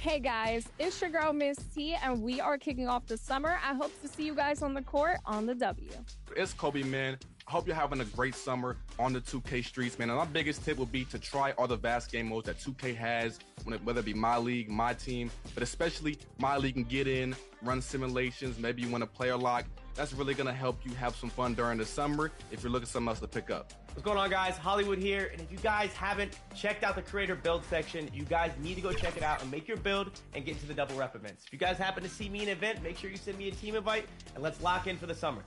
Hey guys, it's your girl Miss T, and we are kicking off the summer. I hope to see you guys on the court on the W. It's Kobe, man. I hope you're having a great summer on the 2K streets, man. And my biggest tip would be to try all the vast game modes that 2K has, whether it be My League, My Team, but especially My League and get in, run simulations, maybe you want a player lock. That's really going to help you have some fun during the summer if you're looking for something else to pick up. What's going on, guys? Hollywood here. And if you guys haven't checked out the creator build section, you guys need to go check it out and make your build and get into the double rep events. If you guys happen to see me in an event, make sure you send me a team invite and let's lock in for the summer.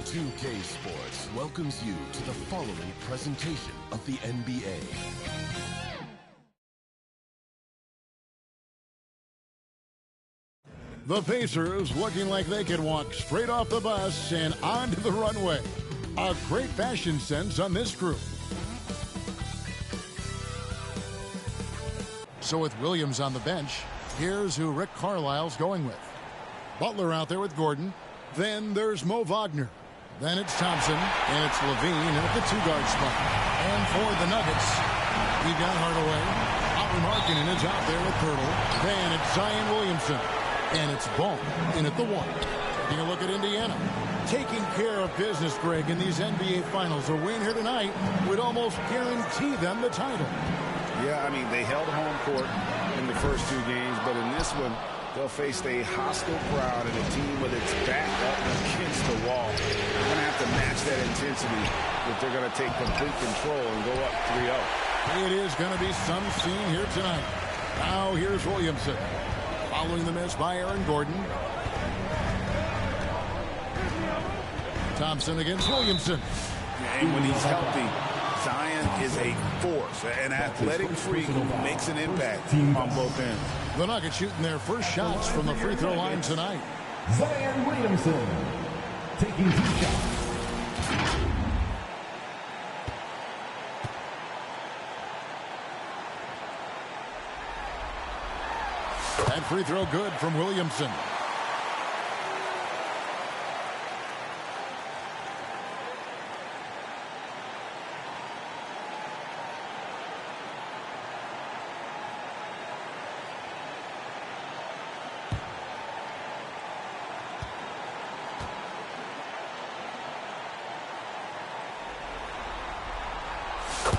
"2K Sports" welcomes you to the following presentation of the NBA. The Pacers looking like they could walk straight off the bus and onto the runway. A great fashion sense on this group. So with Williams on the bench, here's who Rick Carlisle's going with. Butler out there with Gordon. Then there's Mo Wagner. Then it's Thompson, and it's Levine at the two-guard spot. And for the Nuggets, we've got Hardaway. Otto Markkanen is out there with Pirtle. Then it's Zion Williamson. And it's Ball in at the one. Taking a look at Indiana. Taking care of business, Greg, in these NBA Finals. A win here tonight would almost guarantee them the title. Yeah, I mean, they held home court in the first two games, but in this one, they'll face a hostile crowd and a team with its back up against the wall. They're going to have to match that intensity if they're going to take complete control and go up 3-0. It is going to be some scene here tonight. Now here's Williamson. Following the miss by Aaron Gordon. Thompson against Williamson. And when he's healthy, Zion is a force, an athletic freak who makes an impact on both ends. The Nuggets shooting their first shots from the free throw line tonight. Zion Williamson taking 2 shots. That free throw good from Williamson.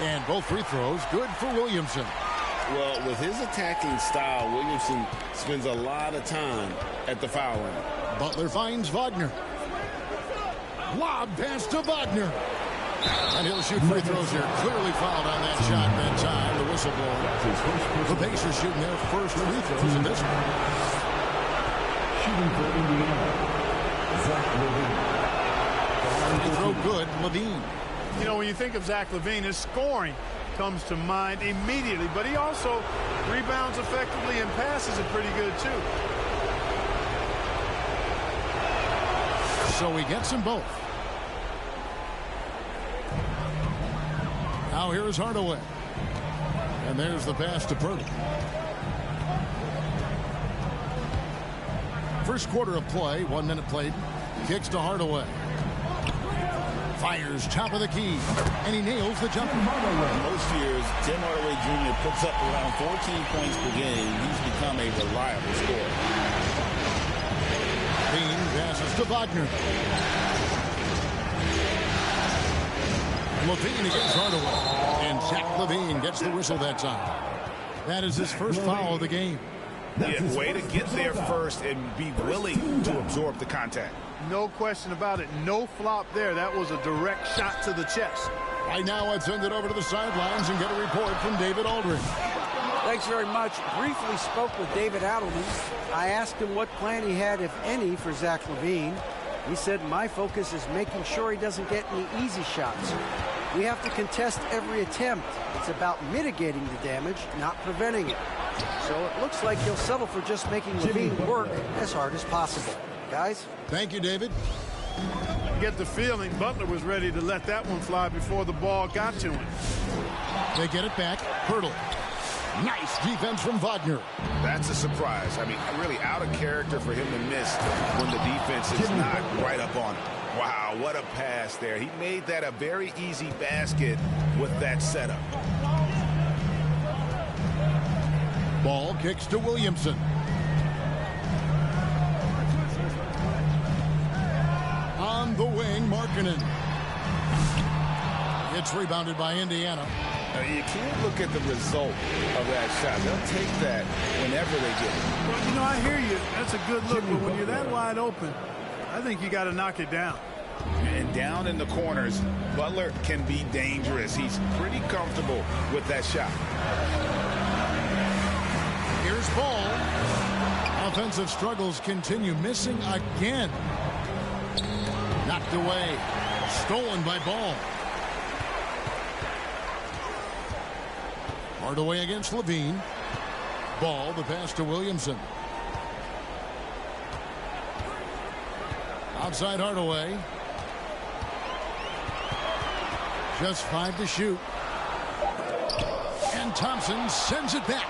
And both free throws good for Williamson. Well, with his attacking style, Williamson spends a lot of time at the foul line. Butler finds Wagner. Lob pass to Wagner. And he'll shoot free throws here. Clearly fouled on that shot that time. The whistle blows. The Pacers shooting their first free throws in this one. Shooting for Indiana, Zach LaVine. Free throw good, Levine. You know, when you think of Zach LaVine, his scoring comes to mind immediately, but he also rebounds effectively and passes it pretty good too. So he gets them both. Now here's Hardaway. And there's the pass to Purdy. First quarter of play, 1 minute played. Kicks to Hardaway. Fires top of the key, and he nails the jumper. Most years, Tim Hardaway Jr. puts up around 14 points per game. He's become a reliable scorer. Bean passes to Wagner. Levine against Hardaway. And Zach LaVine gets the whistle that time. That is his first foul of the game. Yeah, way to get there first and be willing to absorb the contact. No question about it. No flop there. That was a direct shot to the chest. Right now, I'd send it over to the sidelines and get a report from David Aldridge. Thanks very much. Briefly spoke with David Adelman. I asked him what plan he had, if any, for Zach LaVine. He said, my focus is making sure he doesn't get any easy shots. We have to contest every attempt. It's about mitigating the damage, not preventing it. So it looks like he'll settle for just making LaVine work as hard as possible. Guys? Thank you, David. I get the feeling Butler was ready to let that one fly before the ball got to him. They get it back. Pirtle. Nice defense from Wagner. that's a surprise. I mean, really out of character for him to miss when the defense is not right up on him. Wow, what a pass there. He made that a very easy basket with that setup. Ball kicks to Williamson. On the wing, Markkanen. It's rebounded by Indiana. You can't look at the result of that shot. They'll take that whenever they get it. Well, you know, I hear you. That's a good look, but when you're that wide open, I think you got to knock it down. And down in the corners, Butler can be dangerous. He's pretty comfortable with that shot. Here's Ball. Offensive struggles continue. Missing again. Knocked away. Stolen by Ball. Hardaway against Levine. Ball, the pass to Williamson. Outside Hardaway. Just 5 to shoot. And Thompson sends it back.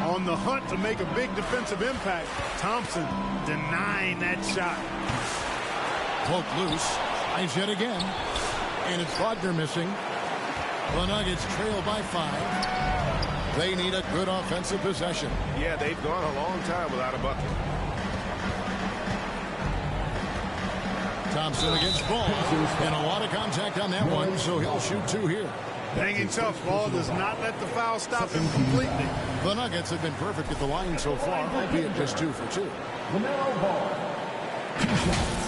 On the hunt to make a big defensive impact, Thompson denying that shot. Poke loose. Finds yet again. And it's Wagner missing. The Nuggets trail by 5. They need a good offensive possession. Yeah, they've gone a long time without a bucket. Thompson against Ball. And a lot of contact on that one, so he'll shoot 2 here. Hanging tough. Ball does not let the foul stop him completely. The Nuggets have been perfect at the line so far, albeit just 2 for 2. LaMelo Ball. 2 shots.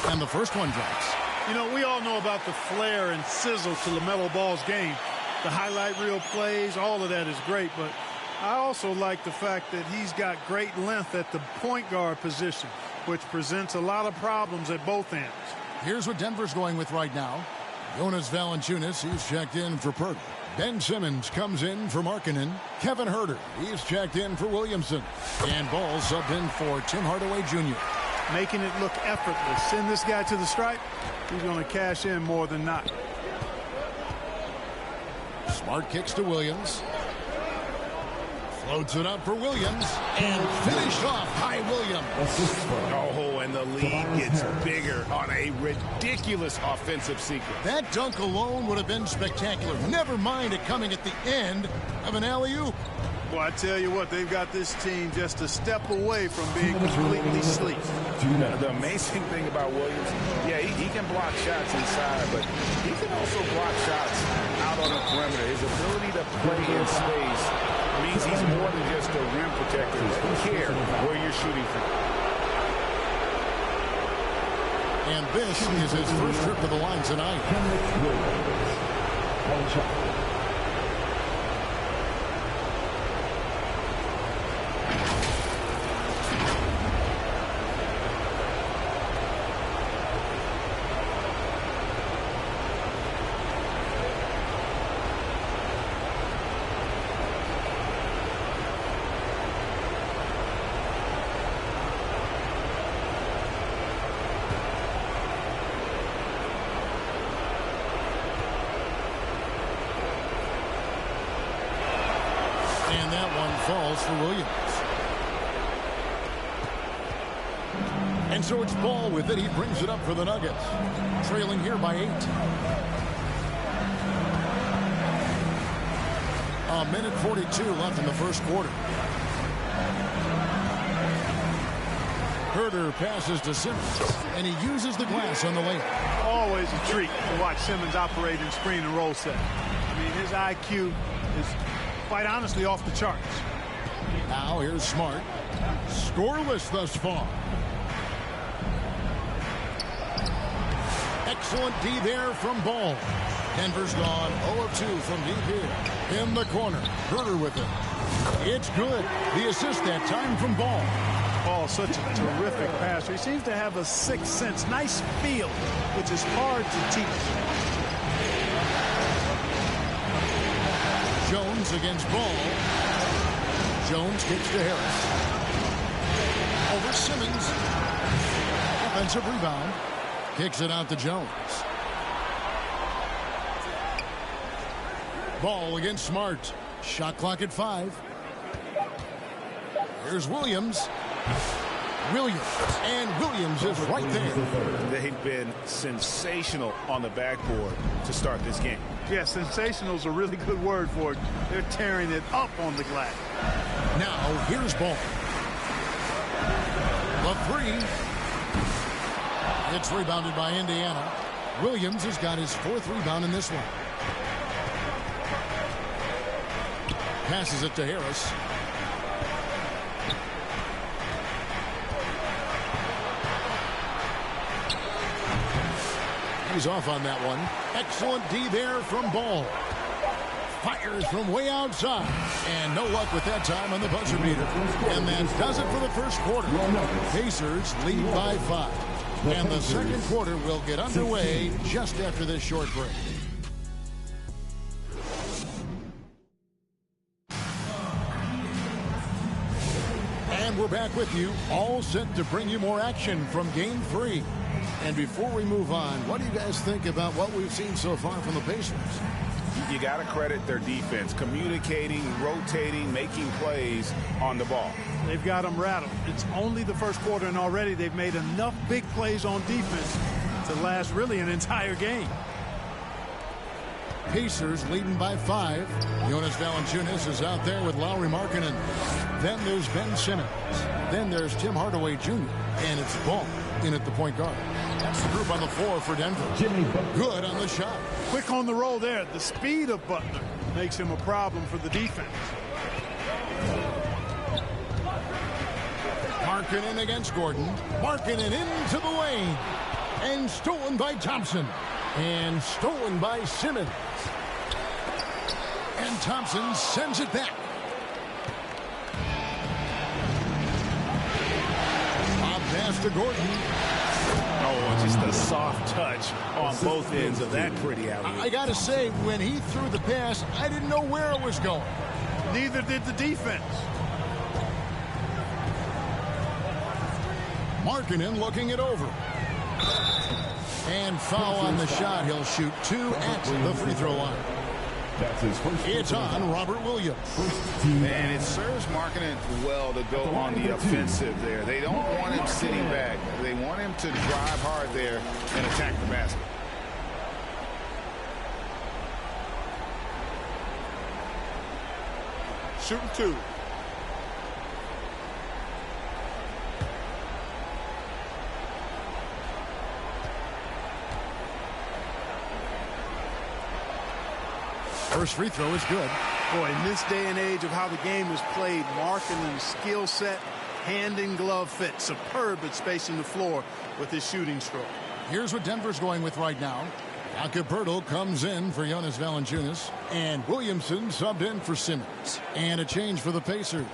And the first one drops. You know, we all know about the flair and sizzle to LaMelo Ball's game. The highlight reel plays, all of that is great, but I also like the fact that he's got great length at the point guard position, which presents a lot of problems at both ends. Here's what Denver's going with right now. Jonas Valanciunas, he's checked in for Purdy. Ben Simmons comes in for Markkanen. Kevin Huerter, he's checked in for Williamson. And Ball subbed in for Tim Hardaway Jr. Making it look effortless. Send this guy to the stripe, he's going to cash in more than not. Smart kicks to Williams. Floats it up for Williams. And finished off by Williams. Oh, and the lead gets bigger on a ridiculous offensive sequence. That dunk alone would have been spectacular. Never mind it coming at the end of an alley-oop. Well, I tell you what, they've got this team just a step away from being completely asleep. The amazing thing about Williams, yeah, he can block shots inside, but he can also block shots out on the perimeter. His ability to play in space means he's more than just a rim protector. He doesn't care where you're shooting from. And this is his first trip to the line tonight. One shot. Falls for Williams. And so it's Ball with it. He brings it up for the Nuggets. Trailing here by 8. A minute 42 left in the first quarter. Huerter passes to Simmons, and he uses the glass on the layup. Always a treat to watch Simmons operate in screen and roll set. I mean, his IQ is quite honestly off the charts. Now here's Smart. Scoreless thus far. Excellent D there from Ball. Denver's gone 0 of 2 from deep here. In the corner. Huerter with it. It's good. The assist that time from Ball. Ball, such a terrific passer. He seems to have a sixth sense. Nice feel, which is hard to teach. Jones against Ball. Jones kicks to Harris. Over Simmons. Offensive rebound. Kicks it out to Jones. Ball against Smart. Shot clock at 5. Here's Williams. And Williams is right there. They've been sensational on the backboard to start this game. Yeah, sensational is a really good word for it. They're tearing it up on the glass. Now, here's Ball. The 3. It's rebounded by Indiana. Williams has got his 4th rebound in this one. Passes it to Harris. He's off on that one. Excellent D there from Ball. Fires from way outside. And no luck with that time on the buzzer beater. And that does it for the first quarter. Pacers lead by 5. And the second quarter will get underway just after this short break. And we're back with you, all set to bring you more action from Game 3. And before we move on, what do you guys think about what we've seen so far from the Pacers? You got to credit their defense, communicating, rotating, making plays on the ball. They've got them rattled. It's only the first quarter, and already they've made enough big plays on defense to last really an entire game. Pacers leading by 5. Jonas Valanciunas is out there with Lauri Markkanen. Then there's Ben Simmons. Then there's Tim Hardaway Jr. And it's Ball in at the point guard. That's the group on the floor for Denver. Good on the shot. Quick on the roll there. The speed of Butler makes him a problem for the defense. Markkanen against Gordon. Markkanen into the lane. And stolen by Thompson. And stolen by Simmons. And Thompson sends it back. Bob pass to Gordon. Oh, just a soft touch on both ends of that pretty alley. I got to say, when he threw the pass, I didn't know where it was going. Neither did the defense. Markkanen looking it over. And foul on the shot. He'll shoot 2 at the free throw line. It's on Robert Williams. And it serves Markkanen well to go on the offensive there. They don't want him sitting back. They want him to drive hard there and attack the basket. Shooting 2. First free throw is good. Boy, in this day and age of how the game is played, Markkanen's skill set, hand and glove fit, superb at spacing the floor with his shooting stroke. Here's what Denver's going with right now. Acapurdo comes in for Jonas Valanciunas, and Williamson subbed in for Simmons. And a change for the Pacers.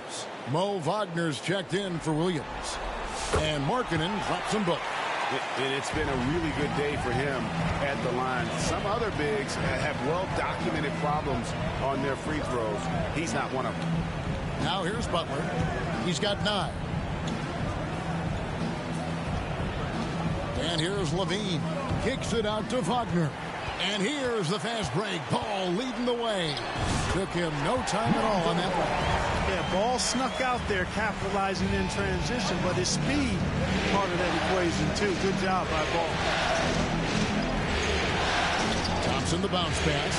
Mo Wagner's checked in for Williams. And Markkanen drops them both. It's been a really good day for him at the line. Some other bigs have well-documented problems on their free throws. He's not one of them. Now here's Butler. He's got 9. And here's Levine. Kicks it out to Wagner. And here's the fast break. Ball leading the way. Took him no time at all on that one. Yeah, Ball snuck out there capitalizing in transition, but his speed part of that equation too. Good job by Ball. Thompson the bounce pass.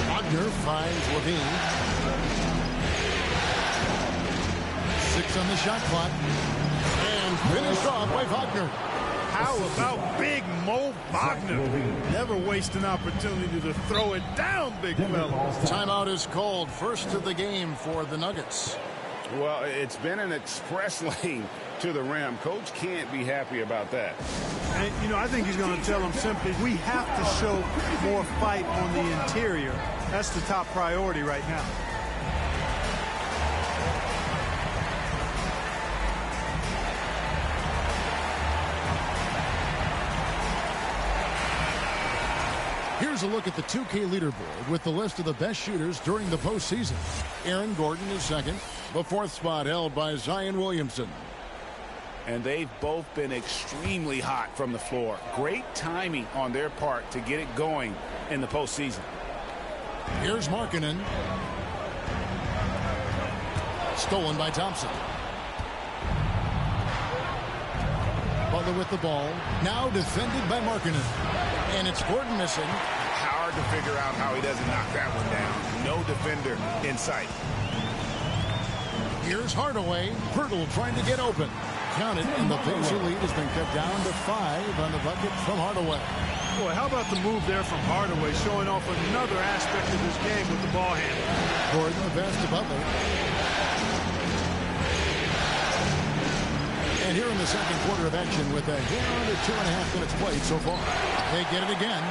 Wagner finds Levine. 6 on the shot clock. And finished off by Wagner. How about big Mo Wagner? Never waste an opportunity to throw it down, big fella. Timeout is called. First of the game for the Nuggets. Well, it's been an express lane to the rim. Coach can't be happy about that. And, you know, I think he's going to tell them simply, we have to show more fight on the interior. That's the top priority right now. Here's Here's a look at the 2K leaderboard with the list of the best shooters during the postseason. Aaron Gordon is second. The fourth spot held by Zion Williamson. And they've both been extremely hot from the floor. Great timing on their part to get it going in the postseason. Here's Markkanen. Stolen by Thompson. Butler with the ball. Now defended by Markkanen. And it's Gordon missing. Hard to figure out how he doesn't knock that one down. No defender in sight. Here's Hardaway. Pirtle trying to get open. Counted, and the Pacer lead has been cut down to 5 on the bucket from Hardaway. Boy, how about the move there from Hardaway, showing off another aspect of his game with the ball handle. Gordon the pass to Butler. And here in the second quarter of action with a hair under 2.5 minutes played so far. They get it again.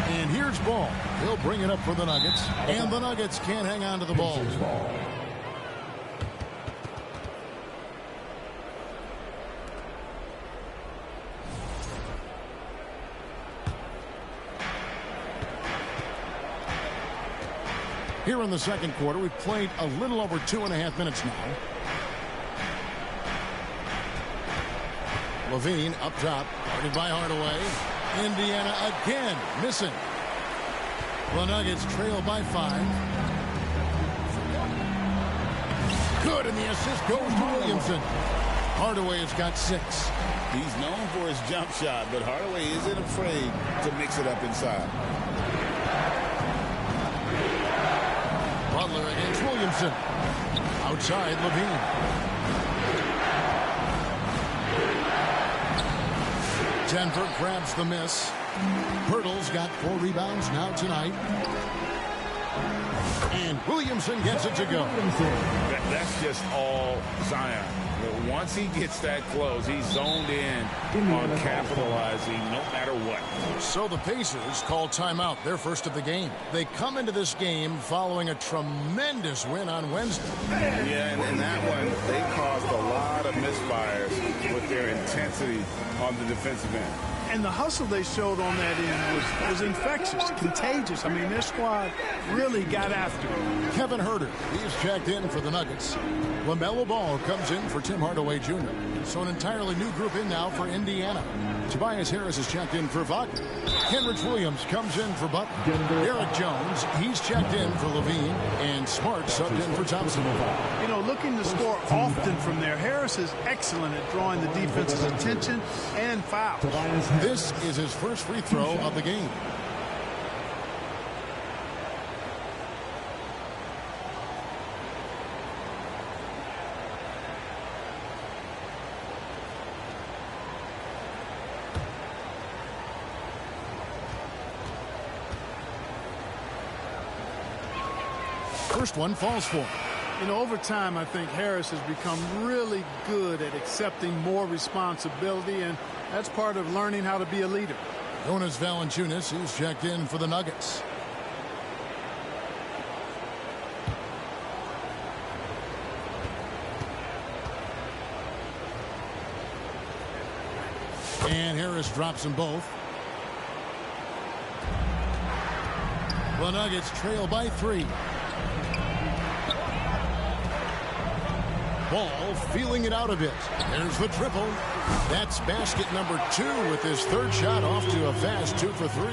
And here's Ball. He'll bring it up for the Nuggets. And the Nuggets can't hang on to the ball. Here in the second quarter, we've played a little over 2.5 minutes now. Levine up top, guarded by Hardaway. Indiana again missing. The Nuggets trail by 5. Good, and the assist goes to Williamson. Hardaway has got 6. He's known for his jump shot, but Hardaway isn't afraid to mix it up inside. Butler against Williamson. Outside, Levine. Denver grabs the miss. Pirtle's got 4 rebounds now tonight. And Williamson gets it to go. That's just all Zion. But once he gets that close, he's zoned in on capitalizing no matter what. So the Pacers call timeout, their first of the game. They come into this game following a tremendous win on Wednesday. Yeah, and in that one, they caused a lot of misfires with their intensity on the defensive end. And the hustle they showed on that end was infectious, contagious. I mean, their squad really got after it. Kevin Huerter, he's checked in for the Nuggets. LaMelo Ball comes in for Tim Hardaway Jr. So an entirely new group in now for Indiana. Tobias Harris is checked in for Wagner. Kenrich Williams comes in for Butler. Derek Jones, he's checked in for Levine. And Smart subbed in for Thompson. You know, looking to score often from there. Harris is excellent at drawing the defense's attention and fouls. This is his first free throw of the game. First one falls for him. You know, over time, I think Harris has become really good at accepting more responsibility, and that's part of learning how to be a leader. Jonas Valanciunas, he's checked in for the Nuggets. And Harris drops them both. The Nuggets trail by 3. Ball feeling it out a bit. There's the triple. That's basket number 2 with his third shot off to a fast 2 for 3.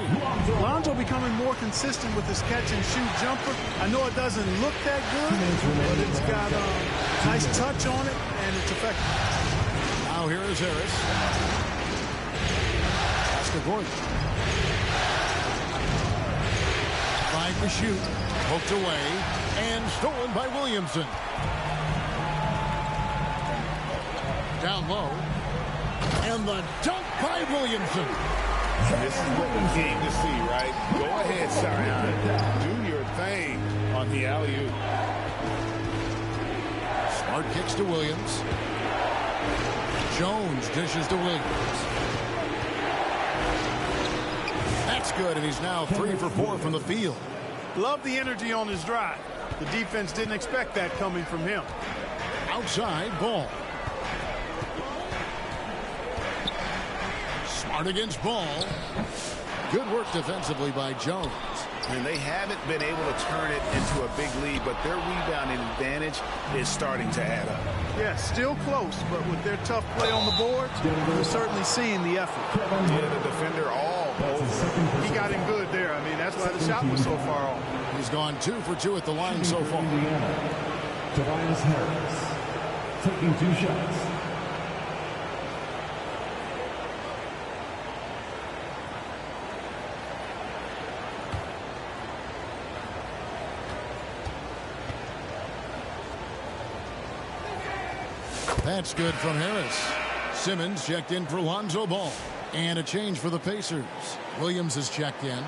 Lonzo becoming more consistent with his catch and shoot jumper. I know it doesn't look that good, but it's got a nice touch on it, and it's effective. Now here is Harris. Pass to Gordon. 5 to shoot. Poked away and stolen by Williamson. Down low. And the dunk by Williamson. This is what we came to see, right? Go ahead, Zion. Do your thing on the alley-oop. Smart kicks to Williams. Jones dishes to Williams. That's good, and he's now 3 for 4 from the field. Love the energy on his drive. The defense didn't expect that coming from him. Outside, Ball. Smart against Ball. Good work defensively by Jones. And they haven't been able to turn it into a big lead, but their rebounding advantage is starting to add up. Yeah, still close, but with their tough play on the board, we're certainly seeing the effort. Yeah, the defender all over. He got him good there. I mean, that's why the shot was so far off. He's gone 2 for 2 at the line so far. Tobias Harris taking 2 shots. That's good from Harris. Simmons checked in for Lonzo Ball. And a change for the Pacers. Williams is checked in.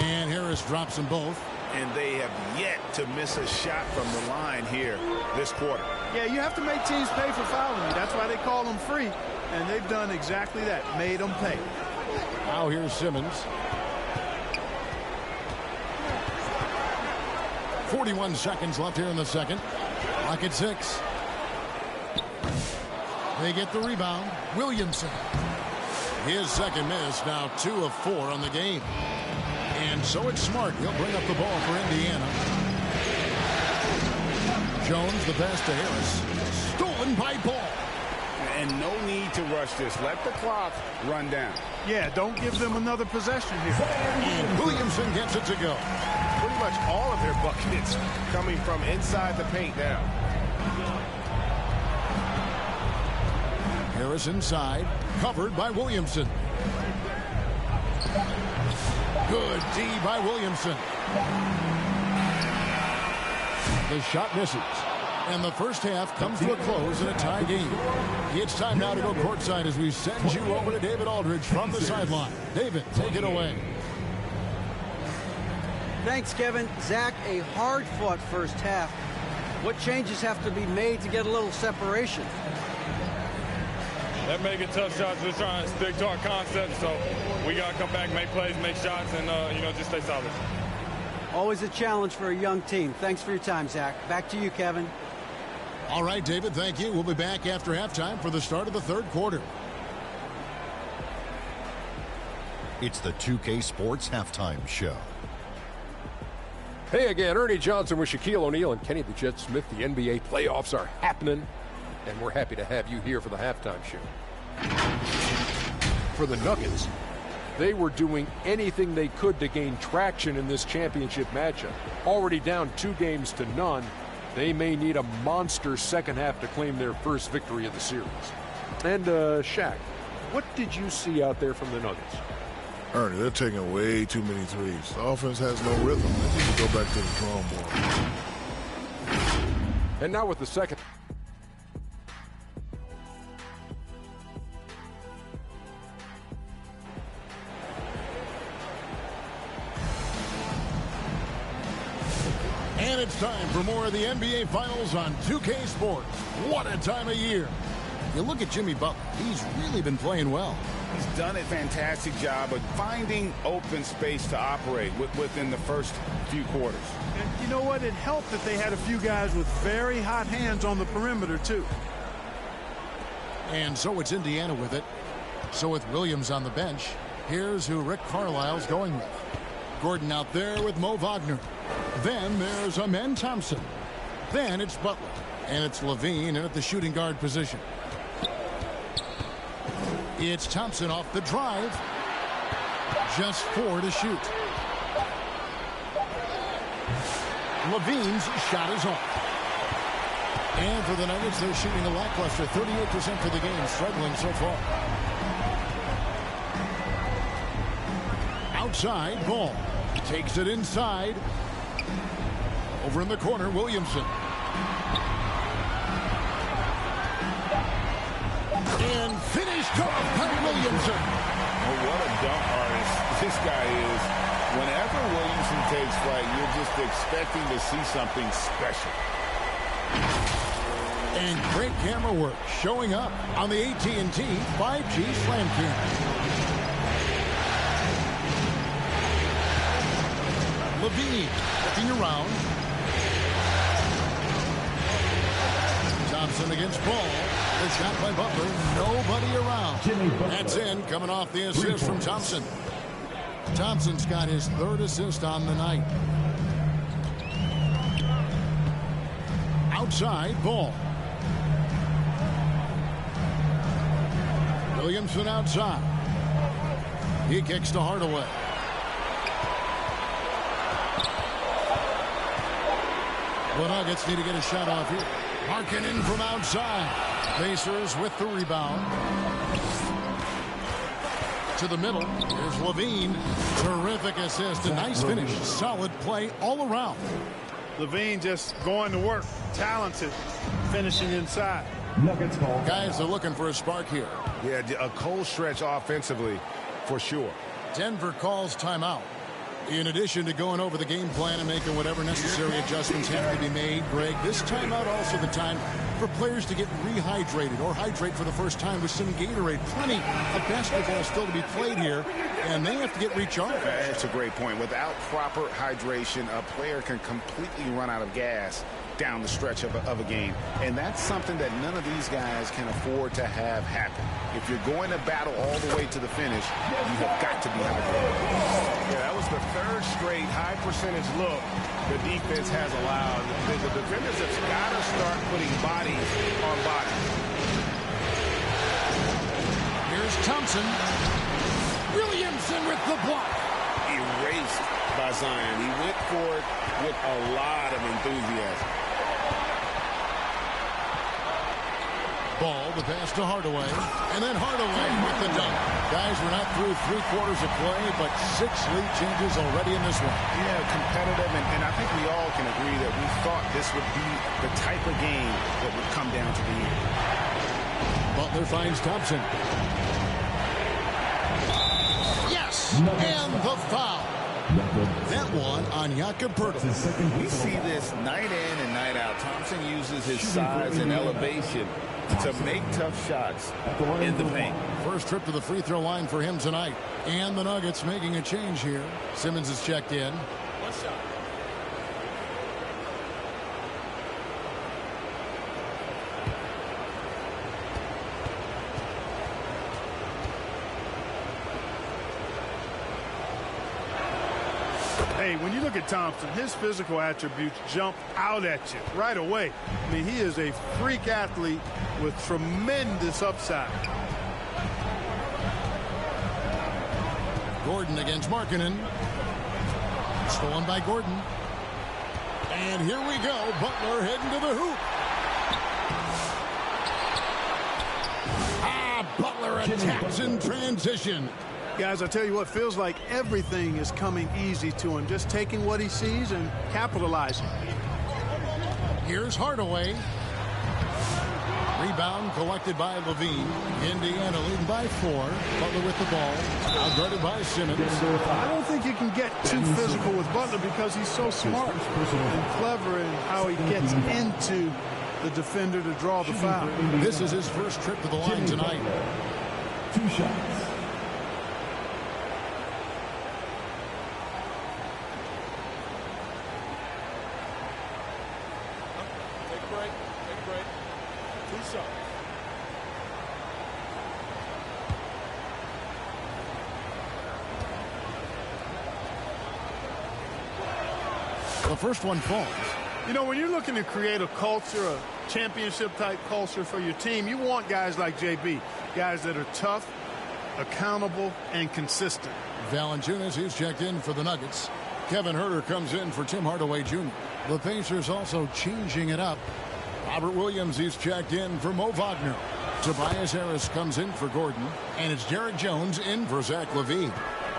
And Harris drops them both. And they have yet to miss a shot from the line here this quarter. Yeah, you have to make teams pay for fouling you. That's why they call them free. And they've done exactly that, made them pay. Now here's Simmons. 41 seconds left here in the second. Clock at 6. They get the rebound. Williamson. His second miss, now 2 of 4 on the game. And so it's Smart. He'll bring up the ball for Indiana. Jones, the pass to Harris. Stolen by Ball. And no need to rush this. Let the clock run down. Yeah, don't give them another possession here. And Williamson gets it to go. Pretty much all of their buckets coming from inside the paint now. Harris inside. Covered by Williamson. Good D by Williamson. The shot misses. And the first half comes to a close in a tie game. It's time now to go courtside as we send you over to David Aldridge from the sideline. David, take it away. Thanks, Kevin. Zach, a hard-fought first half. What changes have to be made to get a little separation? They're making tough shots. We're trying to stick to our concept, so we got to come back, make plays, make shots, and, just stay solid. Always a challenge for a young team. Thanks for your time, Zach. Back to you, Kevin. All right, David, thank you. We'll be back after halftime for the start of the third quarter. It's the 2K Sports Halftime Show. Hey again, Ernie Johnson with Shaquille O'Neal and Kenny the Jet Smith. The NBA playoffs are happening, and we're happy to have you here for the halftime show. For the Nuggets, they were doing anything they could to gain traction in this championship matchup. Already down 2-0, they may need a monster second half to claim their first victory of the series. And, Shaq, what did you see out there from the Nuggets? Ernie, they're taking way too many threes. The offense has no rhythm. They need to go back to the drawing board. And now with the second. And it's time for more of the NBA Finals on 2K Sports. What a time of year. You look at Jimmy Butler. He's really been playing well. He's done a fantastic job of finding open space to operate within the first few quarters. And you know what? It helped that they had a few guys with very hot hands on the perimeter, too. And so it's Indiana with it. So with Williams on the bench, here's who Rick Carlisle's going with. Gordon out there with Mo Wagner. Then there's Amen Thompson. Then it's Butler. And it's Levine in at the shooting guard position. It's Thompson off the drive. Just 4 to shoot. Levine's shot is off. And for the Nuggets, they're shooting a lackluster 38% for the game, struggling so far. Outside, Ball. Takes it inside. Over in the corner, Williamson. And finished off by Williamson. Oh, what a dunk artist this guy is. Whenever Williamson takes flight, you're just expecting to see something special. And great camera work showing up on the AT&T 5G Slam Cam. Levine looking around. Thompson against Ball. The shot by Butler. Nobody around. That's in, coming off the assist from Thompson. Thompson's got his 3rd assist on the night. Outside, Ball. Williamson outside. He kicks to Hardaway. The Nuggets need to get a shot off here. Markkanen from outside. Pacers with the rebound. To the middle. Here's Levine. Terrific assist. A nice finish. Solid play all around. Levine just going to work. Talented. Finishing inside. Nuggets ball. Guys are looking for a spark here. Yeah, a cold stretch offensively for sure. Denver calls timeout. In addition to going over the game plan and making whatever necessary adjustments have to be made, Greg, this timeout also the time for players to get rehydrated or hydrate for the first time with some Gatorade. Plenty of basketball still to be played here, and they have to get recharged. That's a great point. Without proper hydration, a player can completely run out of gas down the stretch of a game. And that's something that none of these guys can afford to have happen. If you're going to battle all the way to the finish, you have got to be hydrated. Yeah, that was the 3rd straight high percentage look the defense has allowed. The defenders have got to start putting bodies on bodies. Here's Thompson. Williamson with the block. Erased by Zion. He went for it with a lot of enthusiasm. Ball, the pass to Hardaway, and then Hardaway with the dunk. Guys, we're not through 3 quarters of play, but 6 lead changes already in this one. Yeah, competitive, and I think we all can agree that we thought this would be the type of game that would come down to the end. Butler finds Thompson. Yes, and the foul. That one on Jakob Poeltl. We see this night in and night out. Thompson uses his size and elevation to make tough shots in the paint. First trip to the free throw line for him tonight. And the Nuggets making a change here. Simmons is checked in. One shot. Hey, when you look at Thompson, his physical attributes jump out at you right away. I mean, he is a freak athlete with tremendous upside. Gordon against Markkanen. Stolen by Gordon. And here we go. Butler heading to the hoop. Butler attacks in transition. Guys, I tell you what, feels like everything is coming easy to him. Just taking what he sees and capitalizing. Here's Hardaway. Rebound collected by Levine. Indiana leading by 4. Butler with the ball. Outguarded by Simmons. I don't think you can get too physical with Butler because he's so smart and clever in how he gets into the defender to draw the foul. This is his first trip to the line tonight. 2 shots. The first one falls. You know, when you're looking to create a culture, a championship-type culture for your team, you want guys like JB, guys that are tough, accountable, and consistent. Valanciunas, he's checked in for the Nuggets. Kevin Huerter comes in for Tim Hardaway Jr. The Pacers also changing it up. Robert Williams, he's checked in for Mo Wagner. Tobias Harris comes in for Gordon. And it's Derek Jones in for Zach LaVine.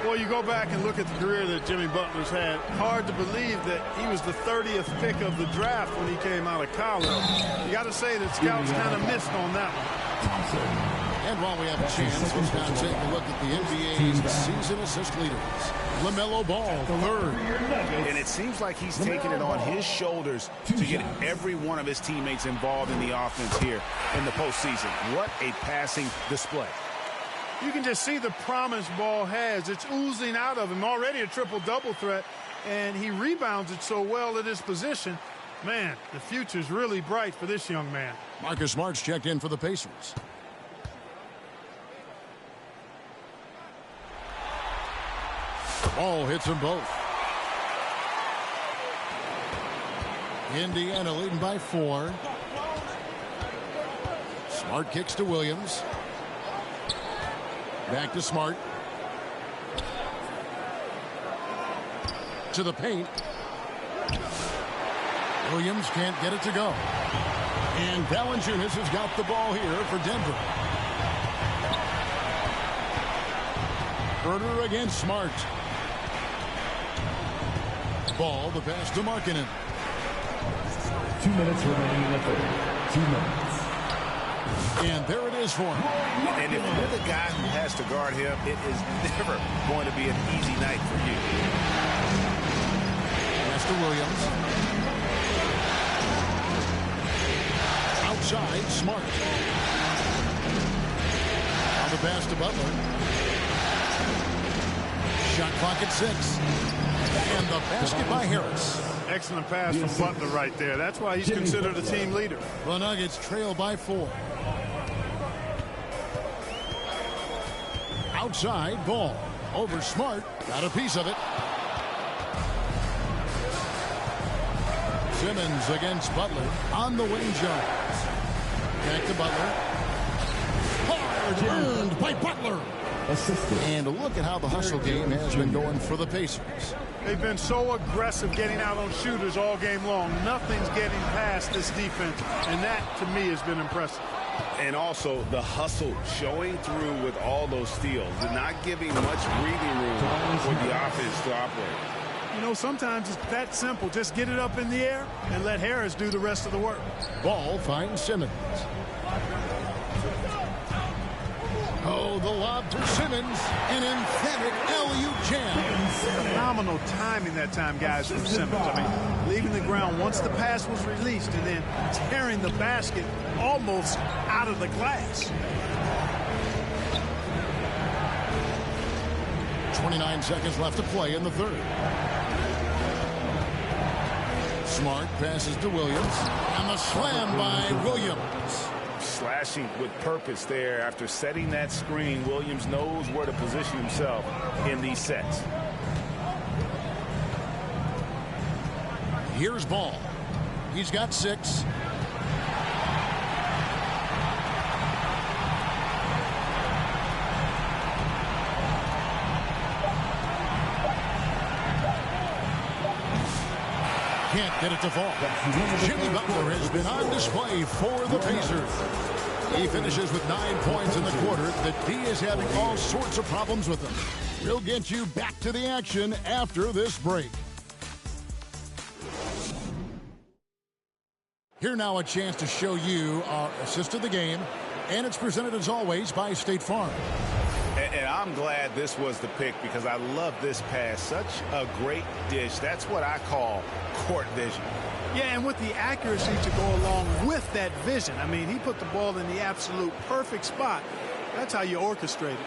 Well, you go back and look at the career that Jimmy Butler's had. Hard to believe that he was the 30th pick of the draft when he came out of college. You got to say that scouts kind of missed on that one. And while we have a chance, let's now take a look at the NBA's season assist leaders. LaMelo Ball, 3rd. And it seems like he's taking it on his shoulders to get every one of his teammates involved in the offense here in the postseason. What a passing display. You can just see the promise Ball has. It's oozing out of him. Already a triple-double threat. and he rebounds it so well at his position. Man, the future's really bright for this young man. Marcus Smart's checked in for the Pacers. Ball hits them both. Indiana leading by 4. Smart kicks to Williams. Back to Smart. To the paint. Williams can't get it to go. And Valanciunas has got the ball here for Denver. Herder against Smart. Ball, the pass to Markkanen. 2 minutes remaining in the third. 2 minutes. And there it is for him. And if you're the guy who has to guard him, it is never going to be an easy night for you. Pass to Williams. Outside, Smart. On the pass to Butler. Shot clock at 6. And the basket by Harris. Excellent pass from Butler right there. That's why he's considered a team leader. The Nuggets trail by 4. Outside, Ball. Over Smart. Got a piece of it. Simmons against Butler. On the wing, Jones. Back to Butler. Hard earned by Butler. And look at how the hustle game has been going for the Pacers. They've been so aggressive getting out on shooters all game long. Nothing's getting past this defense, and that, to me, has been impressive. And also the hustle showing through with all those steals and not giving much breathing room for the offense to operate. You know, sometimes it's that simple. Just get it up in the air and let Harris do the rest of the work. Ball finds Simmons. Oh, the lob to Simmons. An emphatic alley-oop jam. Phenomenal timing that time, guys, from Simmons. I mean, leaving the ground once the pass was released and then tearing the basket almost out of the glass. 29 seconds left to play in the third. Smart passes to Williams. And the slam by Williams. Slashing with purpose there. After setting that screen, Williams knows where to position himself in these sets. Here's Ball. He's got 6. Can't get it to fall. Jimmy Butler has been on display for the Pacers. He finishes with 9 points in the quarter. The D is having all sorts of problems with him. We'll get you back to the action after this break. Here now a chance to show you our assist of the game. And it's presented as always by State Farm. And I'm glad this was the pick because I love this pass. Such a great dish. That's what I call court vision. Yeah, and with the accuracy to go along with that vision. I mean, he put the ball in the absolute perfect spot. That's how you orchestrate it.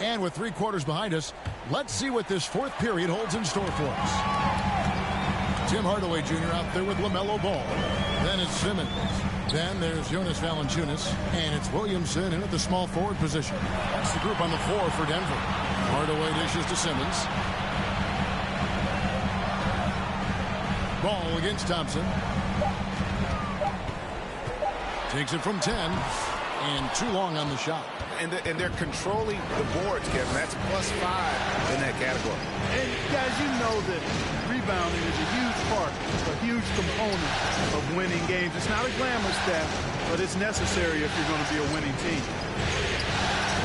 And with 3 quarters behind us, let's see what this fourth period holds in store for us. Tim Hardaway Jr. out there with LaMelo Ball. Then it's Simmons. Then there's Jonas Valanciunas. And it's Williamson in at the small forward position. That's the group on the floor for Denver. Hardaway dishes to Simmons. Ball against Thompson. Takes it from 10. And too long on the shot. And they're controlling the boards, Kevin. That's +5 in that category. And, guys, you know that rebounding is a huge part, a huge component of winning games. It's not a glamour stat, but it's necessary if you're going to be a winning team.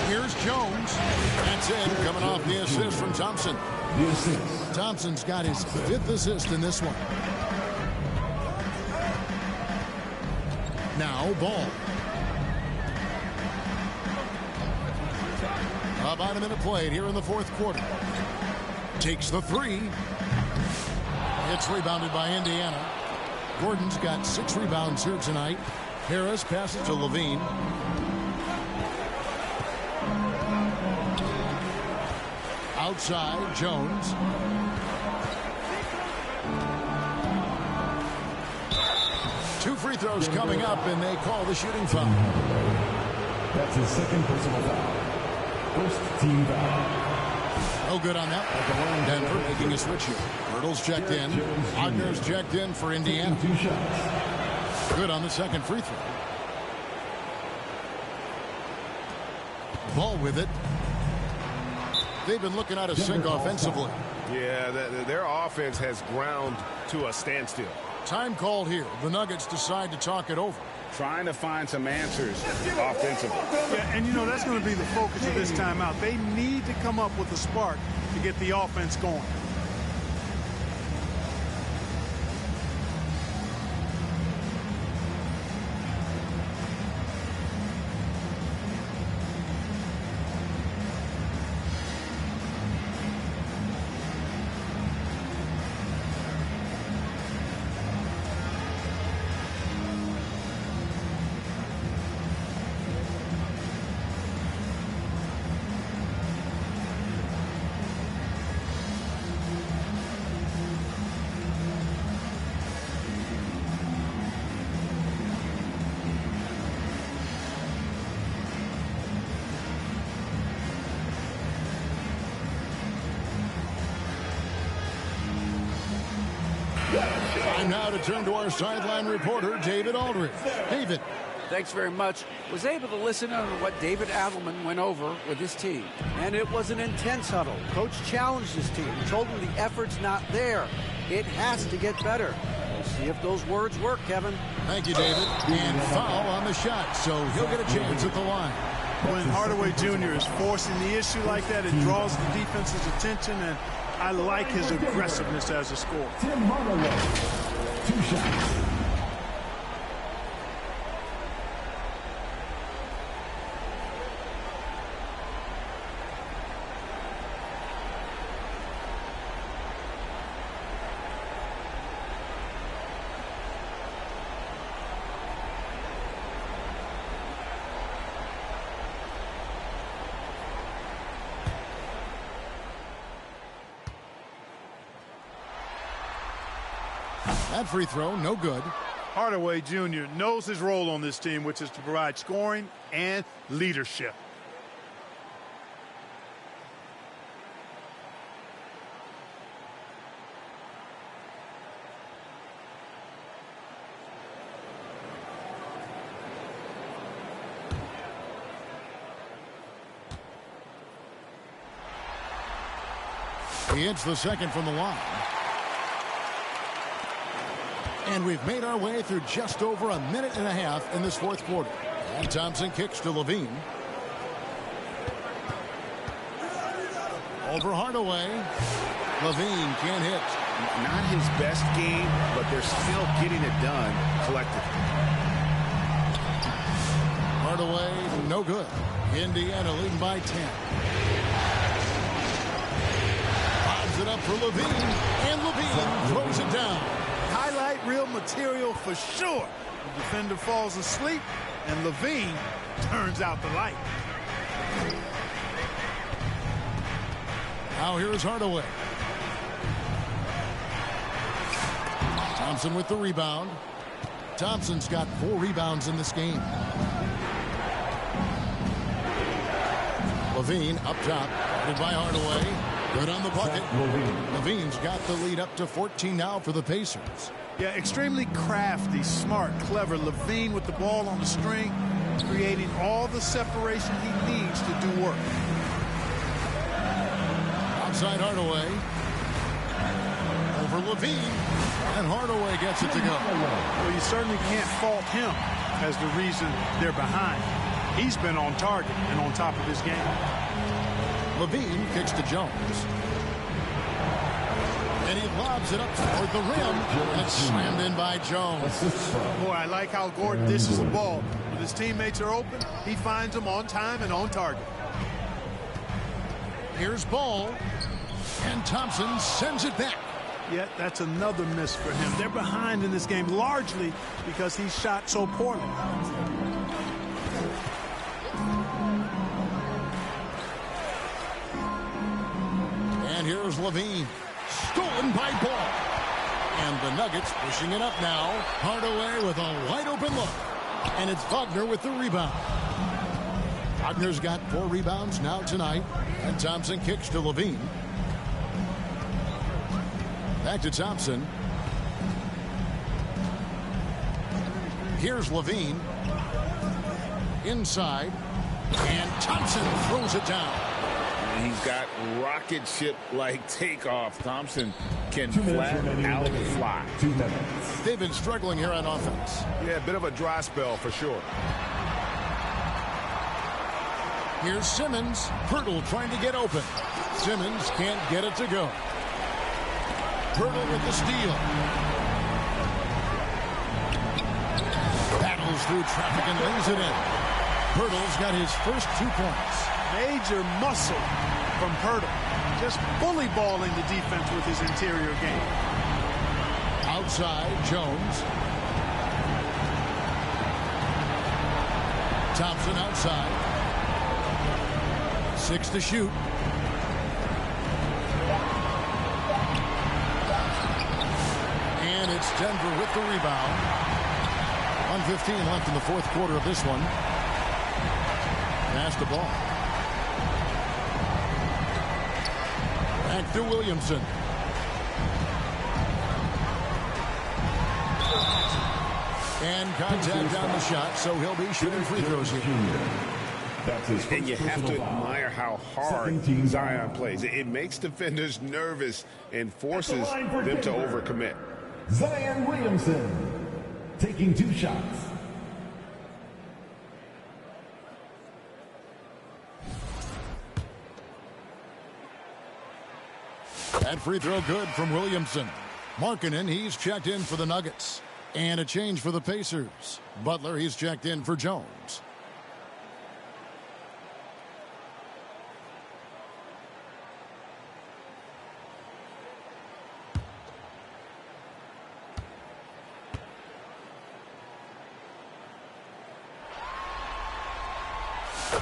Here's Jones. That's it, coming off the assist from Thompson. Thompson's got his 5th assist in this one. Now, Ball. About a minute played here in the fourth quarter. Takes the 3. It's rebounded by Indiana. Gordon's got 6 rebounds here tonight. Harris passes to Levine. Outside, Jones. Two free throws coming up, and they call the shooting foul. That's his second personal foul. First team foul. No good on that. Denver making a switch here. Hurdle's checked in. Wagner's checked in for Indiana. 2 shots. Good on the second free throw. Ball with it. They've been looking out of sync offensively. Yeah, their offense has ground to a standstill. Time called here. The Nuggets decide to talk it over. Trying to find some answers offensively. Yeah, and you know, that's going to be the focus of this timeout. They need to come up with a spark to get the offense going. Time now to turn to our sideline reporter, David Aldridge. David. Thanks very much. Was able to listen to what David Adelman went over with his team. And it was an intense huddle. Coach challenged his team, told him the effort's not there. It has to get better. We'll see if those words work, Kevin. Thank you, David. And foul on the shot, so he'll get a chance at the line. When Hardaway Jr. is forcing the issue like that, it draws the defense's attention, and I like his aggressiveness as a scorer. Tim Hardaway, 2 shots. That free throw, no good. Hardaway Jr. knows his role on this team, which is to provide scoring and leadership. He hits the second from the line. And we've made our way through just over a minute and a half in this fourth quarter. And Thompson kicks to Levine. Over Hardaway. Levine can't hit. Not his best game, but they're still getting it done collectively. Hardaway, no good. Indiana leading by 10. Lobs it up for Levine. And Levine throws it down. Highlight reel material for sure. The defender falls asleep, and Levine turns out the light. Now here's Hardaway. Thompson with the rebound. Thompson's got 4 rebounds in this game. Levine up top, guarded by Hardaway. Good on the bucket. Levine's got the lead up to 14 now for the Pacers. Yeah, extremely crafty, smart, clever. Levine with the ball on the string, creating all the separation he needs to do work. Outside Hardaway. Over Levine. And Hardaway gets it to go. Well, you certainly can't fault him as the reason they're behind. He's been on target and on top of his game. Levine kicks to Jones. And he lobs it up toward the rim. And it's slammed in by Jones. Boy, I like how Gordon dishes the ball. When his teammates are open, he finds them on time and on target. Here's Ball. And Thompson sends it back. Yet that's another miss for him. They're behind in this game largely because he shot so poorly. here's Levine. Stolen by Ball. And the Nuggets pushing it up now. Hardaway with a wide-open look. And it's Wagner with the rebound. Wagner's got 4 rebounds now tonight. And Thompson kicks to Levine. Back to Thompson. Here's Levine. Inside. And Thompson throws it down. He's got rocket ship-like takeoff. Thompson can flat out fly. 2 minutes. They've been struggling here on offense. Yeah, a bit of a dry spell for sure. Here's Simmons. Pirtle trying to get open. Simmons can't get it to go. Pirtle with the steal. Battles through traffic and lays it in. Pirtle's got his first 2 points. Major muscle from Pirtle. Just bully balling the defense with his interior game. Outside, Jones. Thompson outside. 6 to shoot. And it's Denver with the rebound. 1:15 left in the 4th quarter of this one. Pass the ball. Back to Williamson. And contact on the shot, so he'll be shooting free throws here. And you have to admire how hard Zion plays. It makes defenders nervous and forces them to overcommit. Zion Williamson taking 2 shots. That free throw good from Williamson. Markkanen, he's checked in for the Nuggets. And a change for the Pacers. Butler, he's checked in for Jones.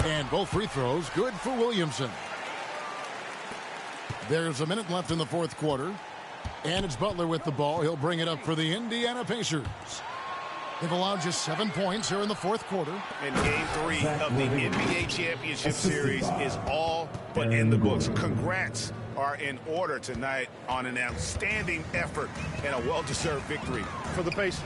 And both free throws good for Williamson. There's a minute left in the 4th quarter. And it's Butler with the ball. He'll bring it up for the Indiana Pacers. They've allowed just 7 points here in the 4th quarter. And game 3 of the NBA Championship Series is all but in the books. Congrats are in order tonight on an outstanding effort and a well-deserved victory for the Pacers.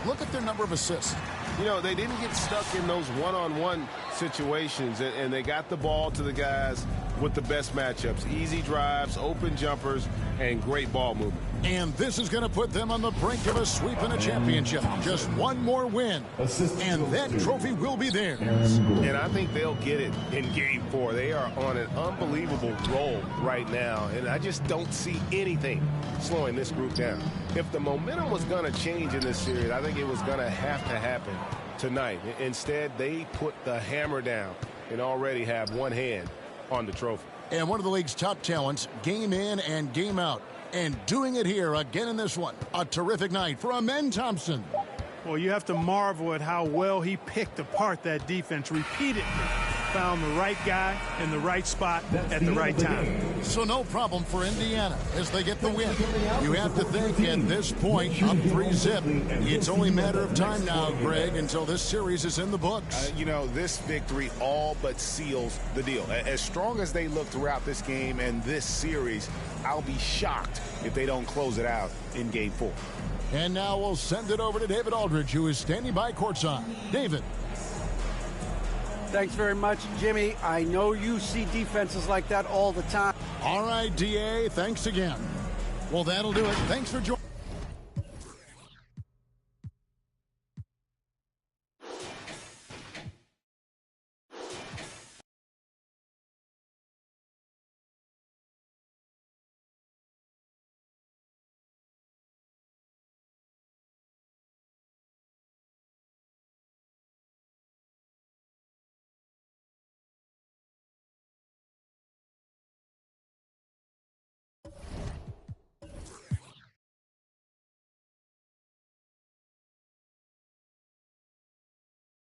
Look at their number of assists. You know, they didn't get stuck in those one-on-one situations, and they got the ball to the guys with the best matchups. Easy drives, open jumpers, and great ball movement. And this is going to put them on the brink of a sweep in a championship. Just one more win, and that trophy will be theirs. And I think they'll get it in Game 4. They are on an unbelievable roll right now, and I just don't see anything slowing this group down. If the momentum was going to change in this series, I think it was going to happen tonight. Instead, they put the hammer down and already have one hand on the trophy. And one of the league's top talents, game in and game out. And doing it here again in this one. A terrific night for Amen Thompson. Well, you have to marvel at how well he picked apart that defense repeatedly. Found the right guy in the right spot at the right time. So no problem for Indiana as they get the win. You have to think at this point, up 3-zip. It's only a matter of time now, Greg, until this series is in the books. You know, this victory all but seals the deal. As strong as they look throughout this game and this series, I'll be shocked if they don't close it out in Game 4. And now we'll send it over to David Aldridge, who is standing by courtside. David. Thanks very much, Jimmy. I know you see defenses like that all the time. All right, DA, thanks again. Well, that'll do it. Thanks for joining.